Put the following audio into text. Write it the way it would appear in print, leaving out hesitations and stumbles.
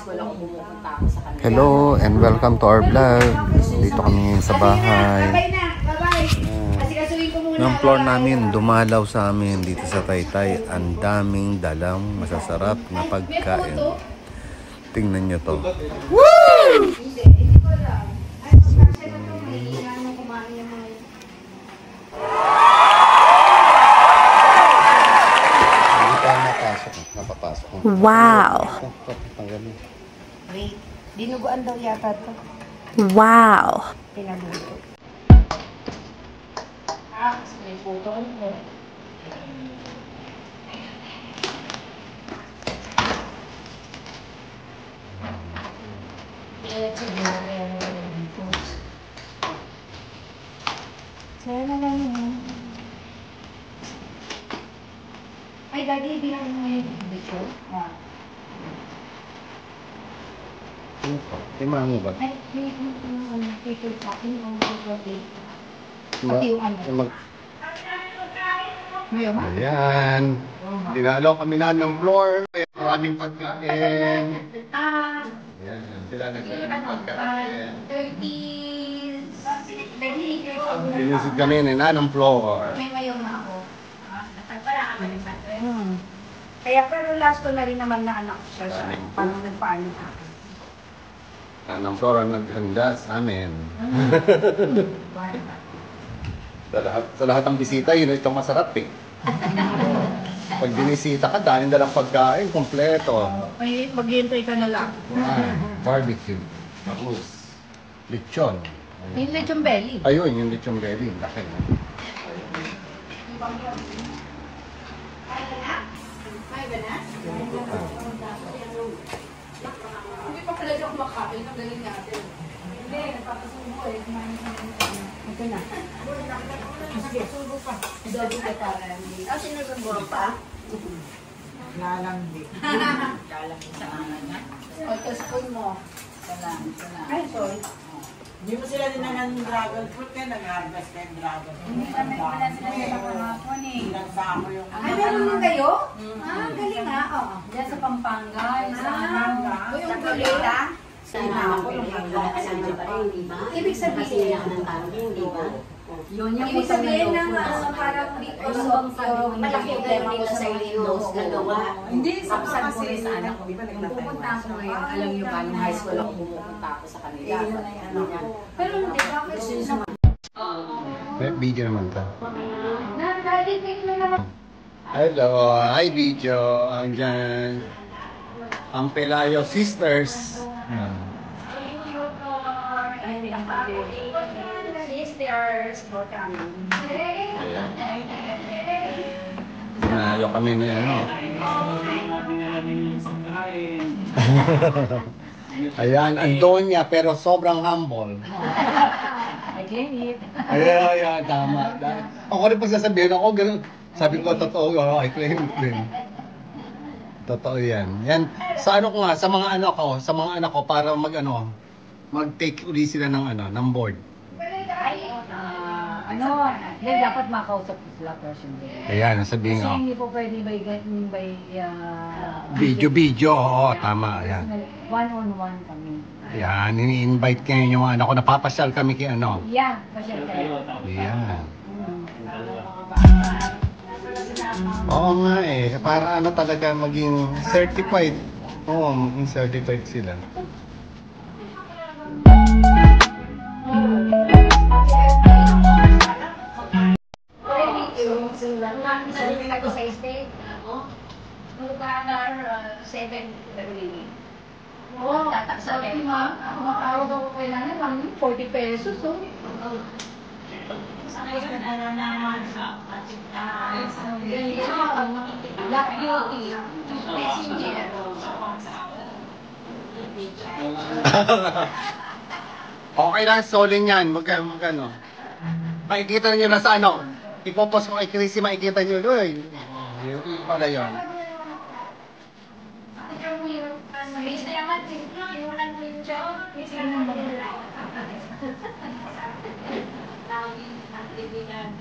school ako pumupunta ako sa kanila. Hello and welcome to our vlog. Dito kami ngayon sa bahay. Yung floor namin, dumalaw sa amin dito sa Taytay. Ang daming dalang masasarap na pagkain. Tingnan nyo to. Woo! Wow. Wait, dinuguan daw yata to. Wow. Pinaluto. May puto ko. Ay, Daddy, bilang mo yung video. Ano po? Timahan mo ba? Ay, may paper sa akin o birthday. Pati yung ano. Ayan. Dinalaw kami na ng floor. Maraming pagkain. Ayan. Sila nagpagkain. 30s. Dinisid kami na ng floor. May mayong na ako. Kaya pero last ko na rin naman na anak siya. Parang nagpaano sa akin. Ng floor ang naghanda sa amin. Sa lahat ng bisita, yun itong masarap eh. Pag binisita ka, dahil dalang pagkain, kompleto. Ay, maghihintay ka na lang. Barbecue, bangus, lechon. Yung lechon belly. Ayun, yung lechon belly. Laki. Hindi pa pala siya kumakain. Ang galing natin. Hindi, napapasubo eh. Ito na. Sige, subo pa. Subo ka para. Sinusubo pa? Lalandi. Lalandi sa ana niya. O, spoon mo. Salam. Ay, sorry. Hindi mo sila din ng dragon fruit kaya nag-harvest ka yung dragon fruit. Hindi kami wala sila sa pangapon eh. Ilang sako yung... Ay, meron mo kayo? Galing nga. Oo. Diyan sa Pampanga. O, yung galita. Ibig sabihin yun yung ibig sabihin ng parang because of malaki problema ko sa Ilios nagawa. Hindi, sabi ko rin sa anak ko. Nung pupunta ako ngayon, alam niyo ba, nung high school ako pumupunta ako sa kanila. Pero hindi, bakit Video naman ta. Nandalitik na naman. Hello, hi video. Andyan. Ang Pelayo Sisters. Sisters for coming. Ayan. Sinalo kami na ano. Ayan, Antonia, pero sobrang humble. I claim it. Ayan, tama. Ako rin pag sasabihin ako, ganun. Sabi ko, totoo, I claim it. Totoo yan. Yan, sa ano ko nga, sa mga anak ko, para mag-take uli sila ng board. Hindi dapat makausap ko sila personally. Ayan, sabihin Kasi ko. hindi po pwede by Video, oo, tama, ayan. One-on-one kami. Ayan, ini-invite kayo yung anak ko, napapasyal kami kay ano. Yeah, pasyal kayo. Ayan. Oo nga eh, para ano talaga maging certified. Oo, maging certified sila. Ako sa estate. Lugar 7 Berlin. Tataksa kayo. Makawag ako kailangan 40 pesos. Black Beauty. Messenger. Okay lang, solin yan. Magkano. Makikita nyo na sa ano. Ipopost ko kay Chrissy, makikita nyo. Uy, yung pala yun. Base na naman. Inulan mo yung job. Base na naman. Tawagin ang kaibigan.